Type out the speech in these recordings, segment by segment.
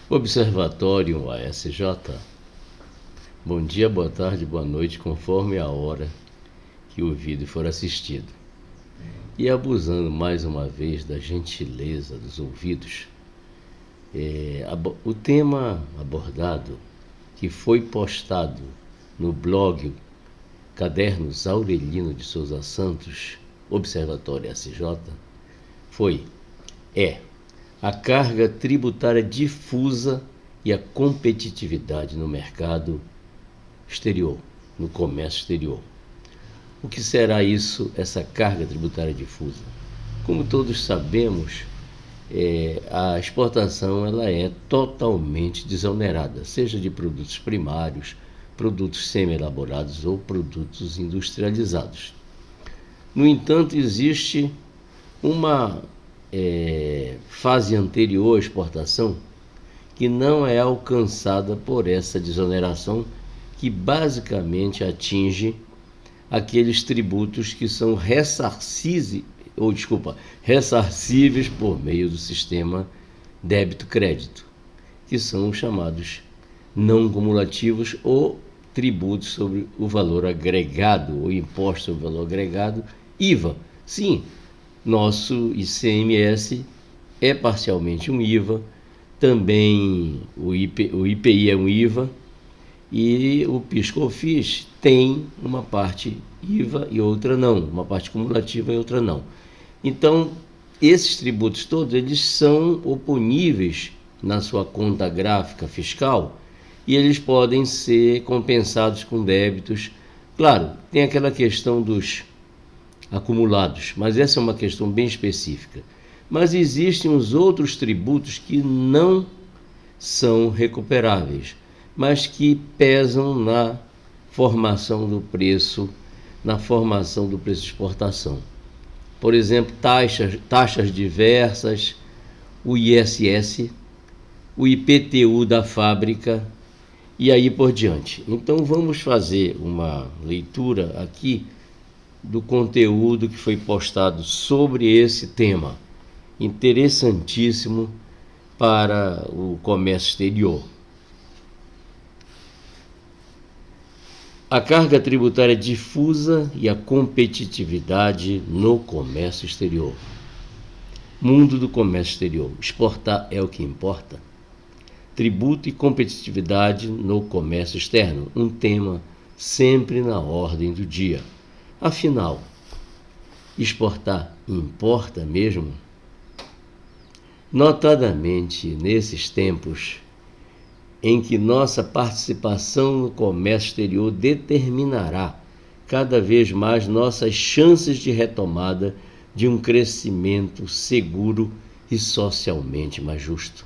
Observatório ASJ. Bom dia, boa tarde, boa noite, conforme a hora que o vídeo for assistido. E abusando mais uma vez da gentileza dos ouvidos, o tema abordado, que foi postado no blog Cadernos Aurelino de Souza Santos, Observatório ASJ, é a carga tributária difusa e a competitividade no mercado exterior, no comércio exterior. O que será isso, essa carga tributária difusa? Como todos sabemos, a exportação ela é totalmente desonerada, seja de produtos primários, produtos semi-elaborados ou produtos industrializados. No entanto, existe uma fase anterior à exportação que não é alcançada por essa desoneração, que basicamente atinge aqueles tributos que são ressarcíveis por meio do sistema débito-crédito, que são chamados não cumulativos ou tributos sobre o valor agregado, ou imposto sobre o valor agregado, IVA. Sim, nosso ICMS é parcialmente um IVA, também o IPI é um IVA, e o PIS/COFINS tem uma parte IVA e outra não, uma parte cumulativa e outra não. Então, esses tributos todos, eles são oponíveis na sua conta gráfica fiscal e eles podem ser compensados com débitos. Claro, tem aquela questão dos acumulados, mas essa é uma questão bem específica. Mas existem os outros tributos que não são recuperáveis, mas que pesam na formação do preço, de exportação. Por exemplo, taxas diversas, o ISS, o IPTU da fábrica e aí por diante. Então vamos fazer uma leitura aqui do conteúdo que foi postado sobre esse tema, interessantíssimo para o comércio exterior. A carga tributária difusa e a competitividade no comércio exterior. Mundo do comércio exterior. Exportar é o que importa? Tributo e competitividade no comércio externo, um tema sempre na ordem do dia. Afinal, exportar importa mesmo? Notadamente nesses tempos em que nossa participação no comércio exterior determinará cada vez mais nossas chances de retomada de um crescimento seguro e socialmente mais justo.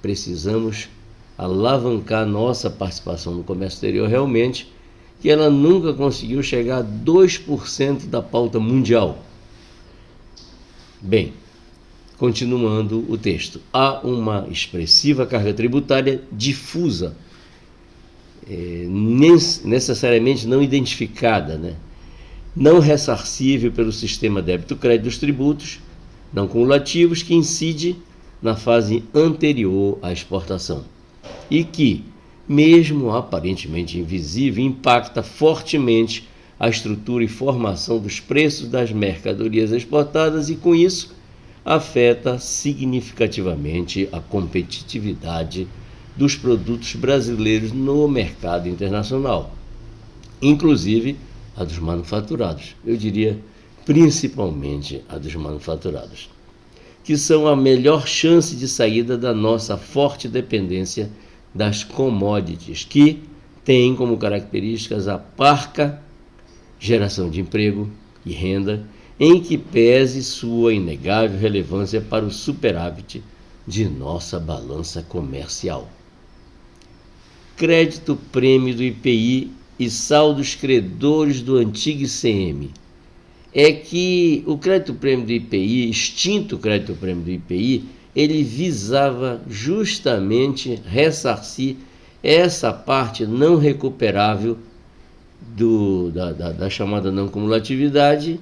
Precisamos alavancar nossa participação no comércio exterior realmente, que ela nunca conseguiu chegar a 2% da pauta mundial. Bem, continuando o texto, há uma expressiva carga tributária difusa, necessariamente não identificada, não ressarcível pelo sistema débito-crédito dos tributos não cumulativos, que incide na fase anterior à exportação e que, mesmo aparentemente invisível, impacta fortemente a estrutura e formação dos preços das mercadorias exportadas e, com isso, afeta significativamente a competitividade dos produtos brasileiros no mercado internacional, inclusive a dos manufaturados, eu diria principalmente a dos manufaturados, que são a melhor chance de saída da nossa forte dependência das commodities, que têm como características a parca geração de emprego e renda, em que pese sua inegável relevância para o superávit de nossa balança comercial. Crédito prêmio do IPI e saldos credores do antigo ICM. É que o crédito prêmio do IPI, extinto crédito prêmio do IPI, ele visava justamente ressarcir essa parte não recuperável da chamada não cumulatividade,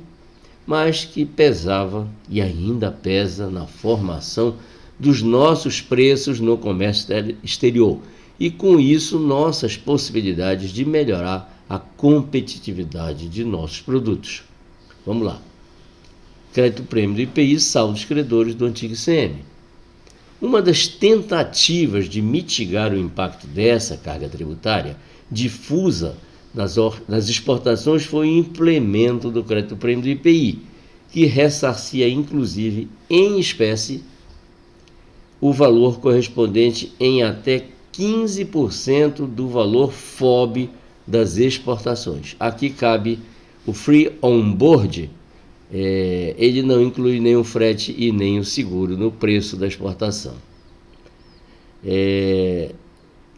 mas que pesava e ainda pesa na formação dos nossos preços no comércio exterior e, com isso, nossas possibilidades de melhorar a competitividade de nossos produtos. Vamos lá. Crédito prêmio do IPI, saldos credores do antigo ICM. Uma das tentativas de mitigar o impacto dessa carga tributária difusa nas exportações foi o implemento do crédito prêmio do IPI, que ressarcia inclusive em espécie o valor correspondente em até 15% do valor FOB das exportações. Aqui cabe o Free On Board, ele não inclui nem o frete e nem o seguro no preço da exportação.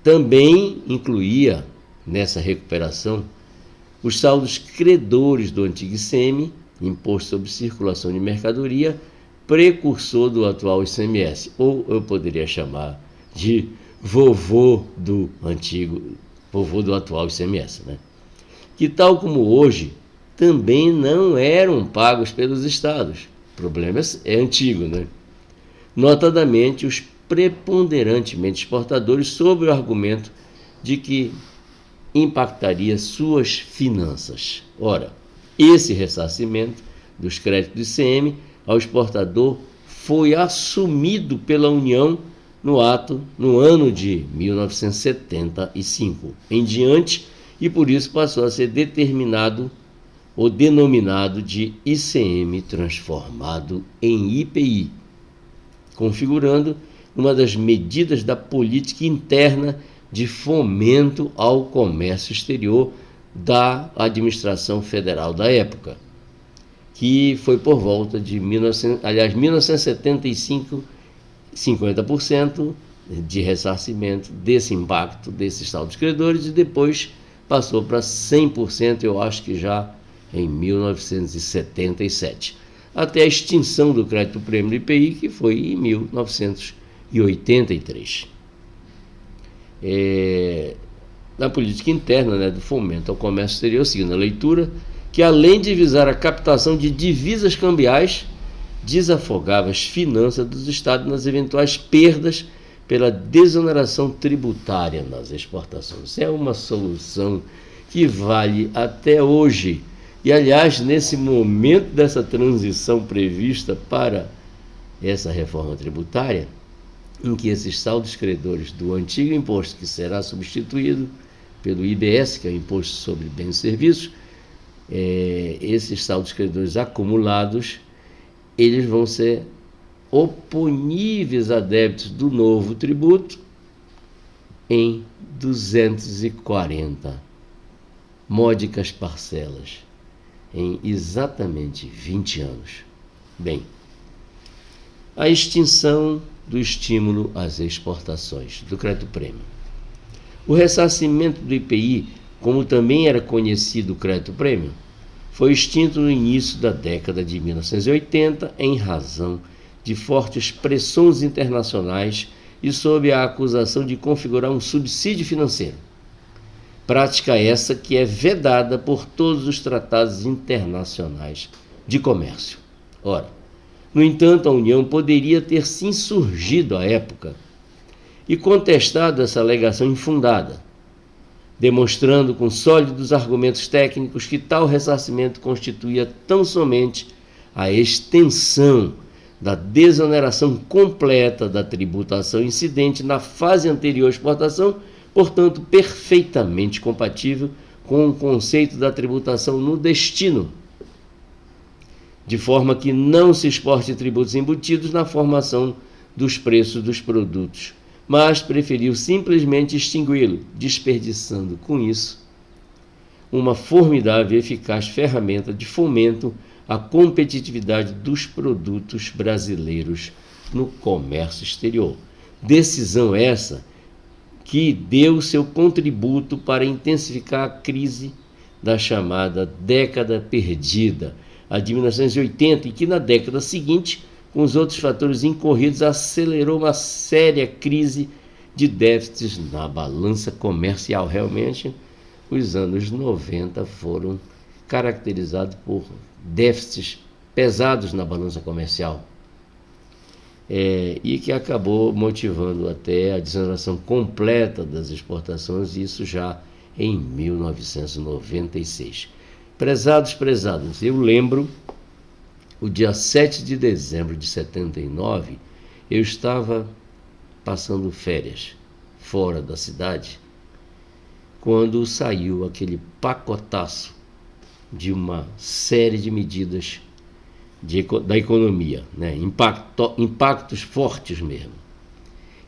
Também incluía nessa recuperação os saldos credores do antigo ICM, Imposto sobre Circulação de Mercadoria, precursor do atual ICMS, ou eu poderia chamar de vovô do atual ICMS, né? Que, tal como hoje, também não eram pagos pelos estados. O problema é antigo, né? Notadamente, os preponderantemente exportadores, sob o argumento de que impactaria suas finanças. Ora, esse ressarcimento dos créditos do ICM ao exportador foi assumido pela União no ano de 1975 em diante, e por isso passou a ser determinado ou denominado de ICM transformado em IPI, configurando uma das medidas da política interna de fomento ao comércio exterior da administração federal da época, que foi por volta de 1975, 50% de ressarcimento desse impacto desses saldos credores, e depois passou para 100%, eu acho que já em 1977, até a extinção do crédito prêmio do IPI, que foi em 1983. Na política interna, né, do fomento ao comércio exterior, seguindo a leitura, que além de visar a captação de divisas cambiais, desafogava as finanças dos estados nas eventuais perdas pela desoneração tributária nas exportações. Isso é uma solução que vale até hoje. E, aliás, nesse momento dessa transição prevista para essa reforma tributária, em que esses saldos credores do antigo imposto, que será substituído pelo IBS, que é o Imposto sobre Bens e Serviços, esses saldos credores acumulados, eles vão ser oponíveis a débitos do novo tributo em 240 módicas parcelas, em exatamente 20 anos. Bem, a extinção do estímulo às exportações do crédito prêmio. O ressarcimento do IPI, como também era conhecido o crédito prêmio, foi extinto no início da década de 1980 em razão de fortes pressões internacionais e sob a acusação de configurar um subsídio financeiro. Prática essa que é vedada por todos os tratados internacionais de comércio. Ora, no entanto, a União poderia ter se insurgido à época e contestado essa alegação infundada, demonstrando com sólidos argumentos técnicos que tal ressarcimento constituía tão somente a extensão da desoneração completa da tributação incidente na fase anterior à exportação, portanto, perfeitamente compatível com o conceito da tributação no destino, de forma que não se exporte tributos embutidos na formação dos preços dos produtos, mas preferiu simplesmente extingui-lo, desperdiçando com isso uma formidável e eficaz ferramenta de fomento à competitividade dos produtos brasileiros no comércio exterior. Decisão essa que deu seu contributo para intensificar a crise da chamada década perdida, a de 1980, e que na década seguinte, com os outros fatores incorridos, acelerou uma séria crise de déficits na balança comercial. Realmente, os anos 90 foram caracterizados por déficits pesados na balança comercial. e que acabou motivando até a desoneração completa das exportações, isso já em 1996. Prezados, eu lembro, o dia 7 de dezembro de 79, eu estava passando férias fora da cidade, quando saiu aquele pacotaço de uma série de medidas da economia, né? Impactos fortes mesmo.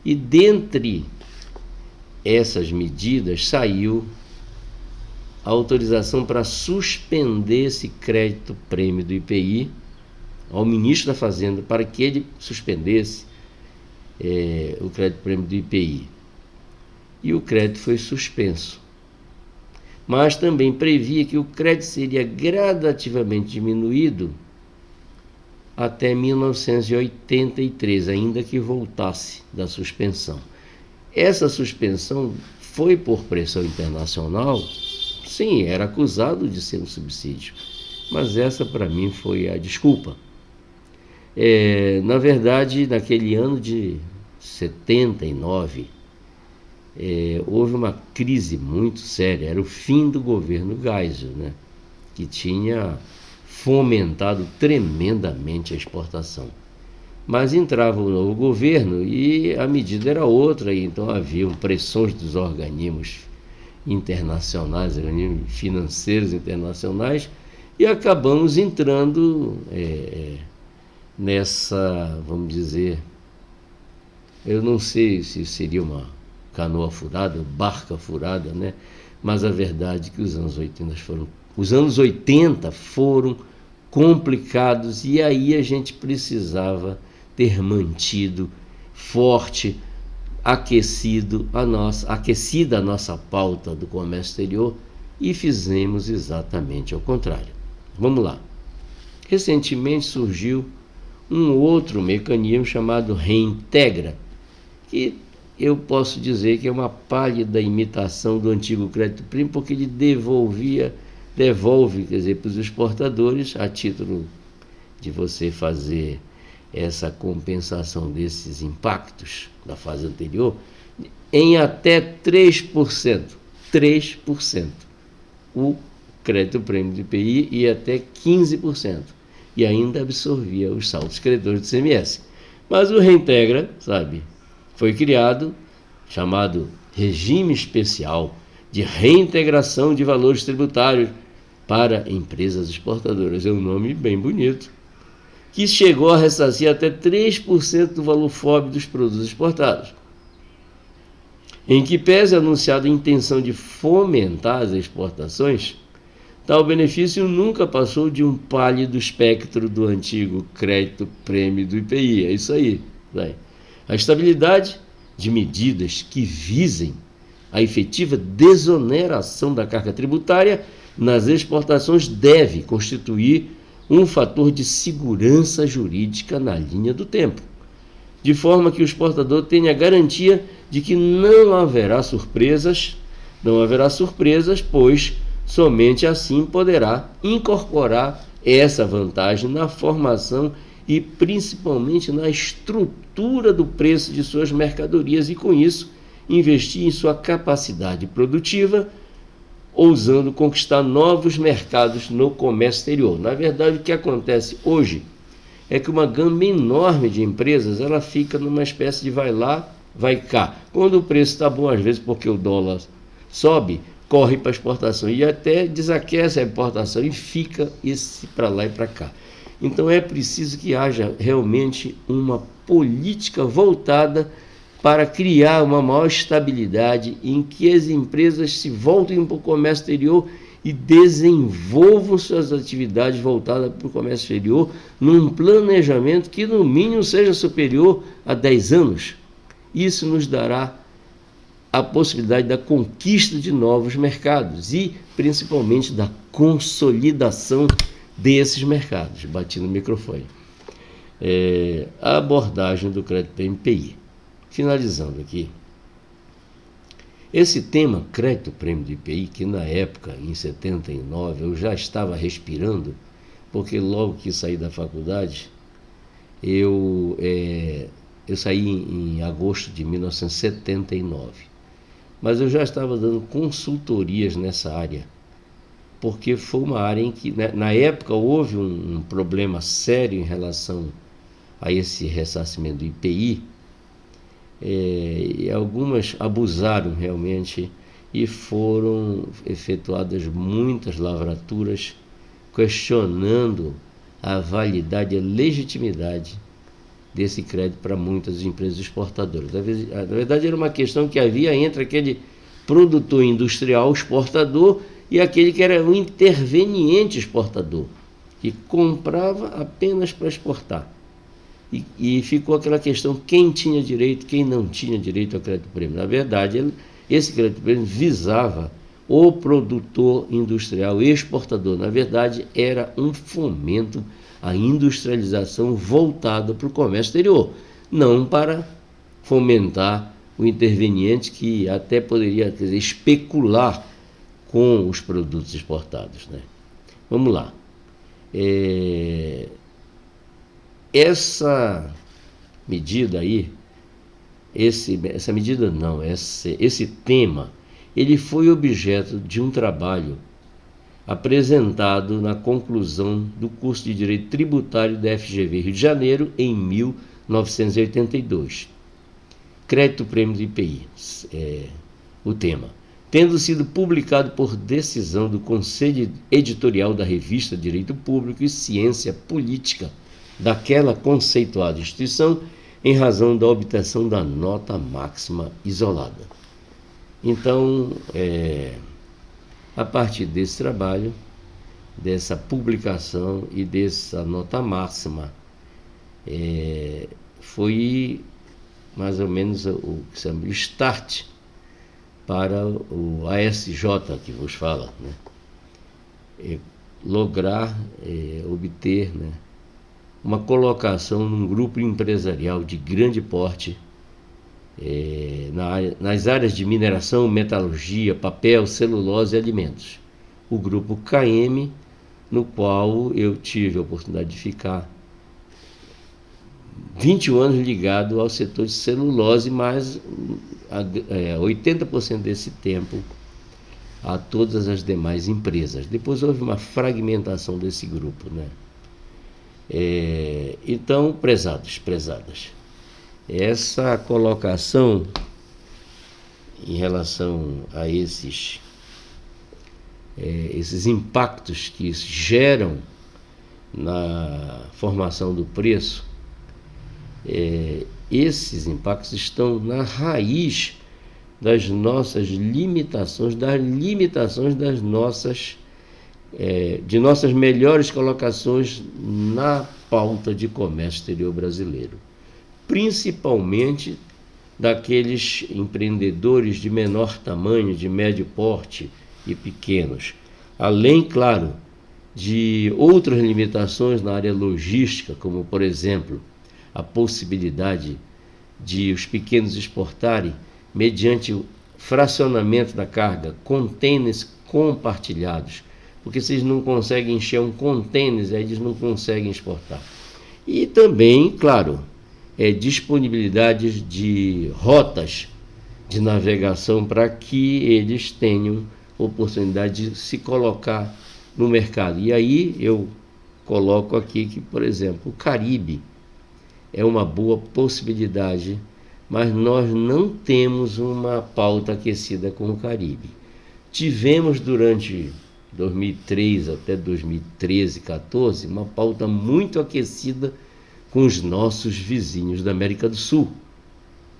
E dentre essas medidas saiu a autorização para suspender esse crédito prêmio do IPI ao ministro da Fazenda para que ele suspendesse o crédito prêmio do IPI. E o crédito foi suspenso. Mas também previa que o crédito seria gradativamente diminuído até 1983, ainda que voltasse da suspensão. Essa suspensão foi por pressão internacional. Sim, era acusado de ser um subsídio, mas essa para mim foi a desculpa. Na verdade, naquele ano de 79, houve uma crise muito séria, era o fim do governo Geisel, né, que tinha fomentado tremendamente a exportação. Mas entrava o novo governo e a medida era outra, e então haviam pressões dos organismos internacionais, organismos financeiros internacionais, e acabamos entrando nessa, vamos dizer, eu não sei se seria uma canoa furada, barca furada, né? Mas a verdade é que os anos 80 foram complicados, e aí a gente precisava ter mantido forte, aquecida a nossa pauta do comércio exterior, e fizemos exatamente ao contrário. Vamos lá. Recentemente surgiu um outro mecanismo chamado Reintegra, que eu posso dizer que é uma pálida imitação do antigo crédito prêmio, porque ele devolve, quer dizer, para os exportadores, a título de você fazer essa compensação desses impactos da fase anterior, em até 3%. 3%. O crédito prêmio do IPI e até 15%. E ainda absorvia os saldos credores do ICMS. Mas o Reintegra, foi criado, chamado Regime Especial de Reintegração de Valores Tributários para Empresas Exportadoras. É um nome bem bonito, que chegou a ressarcir até 3% do valor FOB dos produtos exportados. Em que pese anunciada a intenção de fomentar as exportações, tal benefício nunca passou de um pálido espectro do antigo crédito prêmio do IPI. É isso aí. A estabilidade de medidas que visem a efetiva desoneração da carga tributária nas exportações deve constituir um fator de segurança jurídica na linha do tempo, de forma que o exportador tenha garantia de que não haverá surpresas, pois somente assim poderá incorporar essa vantagem na formação e principalmente na estrutura do preço de suas mercadorias e, com isso, investir em sua capacidade produtiva, ousando conquistar novos mercados no comércio exterior. Na verdade, o que acontece hoje é que uma gama enorme de empresas ela fica numa espécie de vai lá, vai cá. Quando o preço está bom, às vezes porque o dólar sobe, corre para a exportação e até desaquece a importação e fica esse para lá e para cá. Então é preciso que haja realmente uma política voltada para criar uma maior estabilidade, em que as empresas se voltem para o comércio exterior e desenvolvam suas atividades voltadas para o comércio exterior num planejamento que no mínimo seja superior a 10 anos. Isso nos dará a possibilidade da conquista de novos mercados e principalmente da consolidação desses mercados. Bati no microfone. A abordagem do crédito PMPI. Finalizando aqui, esse tema, crédito prêmio do IPI, que na época, em 79, eu já estava respirando, porque logo que saí da faculdade, eu saí em agosto de 1979, mas eu já estava dando consultorias nessa área, porque foi uma área em que, né, na época, houve um problema sério em relação a esse ressarcimento do IPI, e algumas abusaram realmente e foram efetuadas muitas lavraturas questionando a validade e a legitimidade desse crédito para muitas empresas exportadoras. Na verdade, era uma questão que havia entre aquele produtor industrial exportador e aquele que era o interveniente exportador, que comprava apenas para exportar. E ficou aquela questão, quem tinha direito, quem não tinha direito ao crédito prêmio. Na verdade, esse crédito prêmio visava o produtor industrial exportador. Na verdade, era um fomento à industrialização voltada para o comércio exterior, não para fomentar o interveniente que até poderia, quer dizer, especular com os produtos exportados, né? Vamos lá. Essa medida aí, esse tema, ele foi objeto de um trabalho apresentado na conclusão do curso de Direito Tributário da FGV Rio de Janeiro em 1982. Crédito prêmio do IPI, o tema. Tendo sido publicado por decisão do Conselho Editorial da Revista Direito Público e Ciência Política daquela conceituada instituição, em razão da obtenção da nota máxima isolada. Então, a partir desse trabalho, dessa publicação e dessa nota máxima, foi mais ou menos o que se chama o start para o ASJ que vos fala, né? Lograr obter, né, uma colocação num grupo empresarial de grande porte nas áreas de mineração, metalurgia, papel, celulose e alimentos. O grupo KM, no qual eu tive a oportunidade de ficar 21 anos ligado ao setor de celulose, mas 80% desse tempo a todas as demais empresas. Depois houve uma fragmentação desse grupo, né? Então, prezados, prezadas, essa colocação em relação a esses impactos que geram na formação do preço, esses impactos estão na raiz das nossas limitações, das nossas de nossas melhores colocações na pauta de comércio exterior brasileiro, principalmente daqueles empreendedores de menor tamanho, de médio porte e pequenos, além, claro, de outras limitações na área logística, como, por exemplo, a possibilidade de os pequenos exportarem mediante o fracionamento da carga, contêineres compartilhados, porque se eles não conseguem encher um contêiner, eles não conseguem exportar. E também, claro, disponibilidade de rotas de navegação para que eles tenham oportunidade de se colocar no mercado. E aí eu coloco aqui que, por exemplo, o Caribe é uma boa possibilidade, mas nós não temos uma pauta aquecida com o Caribe. Tivemos durante 2003 até 2013, 14, uma pauta muito aquecida com os nossos vizinhos da América do Sul.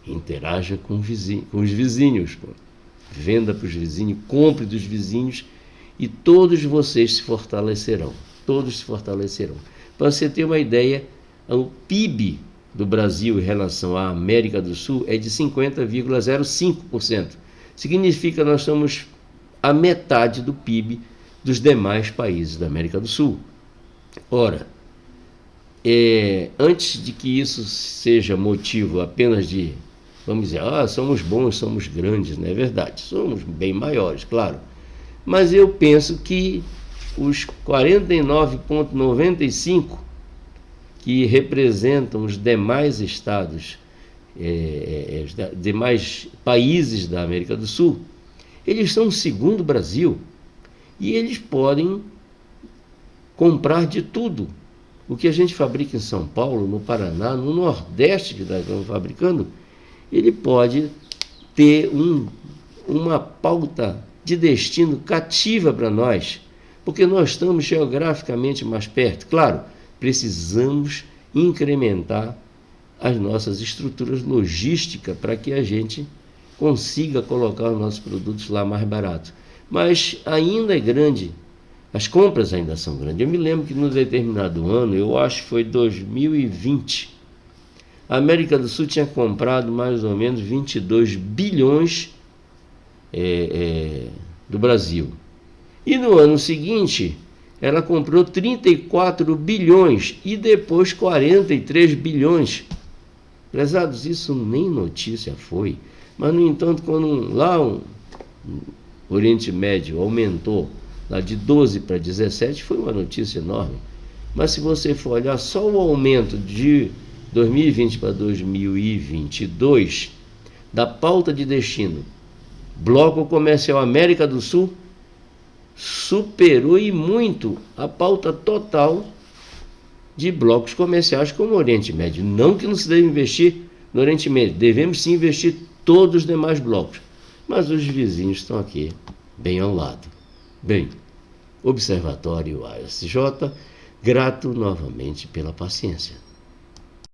Interaja com os vizinhos, venda para os vizinhos, compre dos vizinhos e todos vocês se fortalecerão. Todos se fortalecerão. Para você ter uma ideia, o PIB do Brasil em relação à América do Sul é de 50,05%. Significa que nós somos a metade do PIB dos demais países da América do Sul. Ora, antes de que isso seja motivo apenas de, vamos dizer, somos bons, somos grandes, não é verdade? Somos bem maiores, claro. Mas eu penso que os 49,95% que representam os demais estados, os demais países da América do Sul, eles são o segundo Brasil e eles podem comprar de tudo. O que a gente fabrica em São Paulo, no Paraná, no Nordeste que nós estamos fabricando, ele pode ter uma pauta de destino cativa para nós, porque nós estamos geograficamente mais perto. Claro, precisamos incrementar as nossas estruturas logísticas para que a gente consiga colocar os nossos produtos lá mais barato. Mas ainda é grande, as compras ainda são grandes. Eu me lembro que num determinado ano, eu acho que foi 2020, a América do Sul tinha comprado mais ou menos 22 bilhões do Brasil. E no ano seguinte, ela comprou 34 bilhões e depois 43 bilhões. Prezados, isso nem notícia foi. Mas, no entanto, quando lá o Oriente Médio aumentou lá de 12 para 17, foi uma notícia enorme. Mas se você for olhar só o aumento de 2020 para 2022, da pauta de destino, Bloco Comercial América do Sul, superou e muito a pauta total de blocos comerciais como o Oriente Médio. Não que não se deve investir no Oriente Médio, devemos sim investir todos os demais blocos, mas os vizinhos estão aqui, bem ao lado. Bem, Observatório ASJ, grato novamente pela paciência.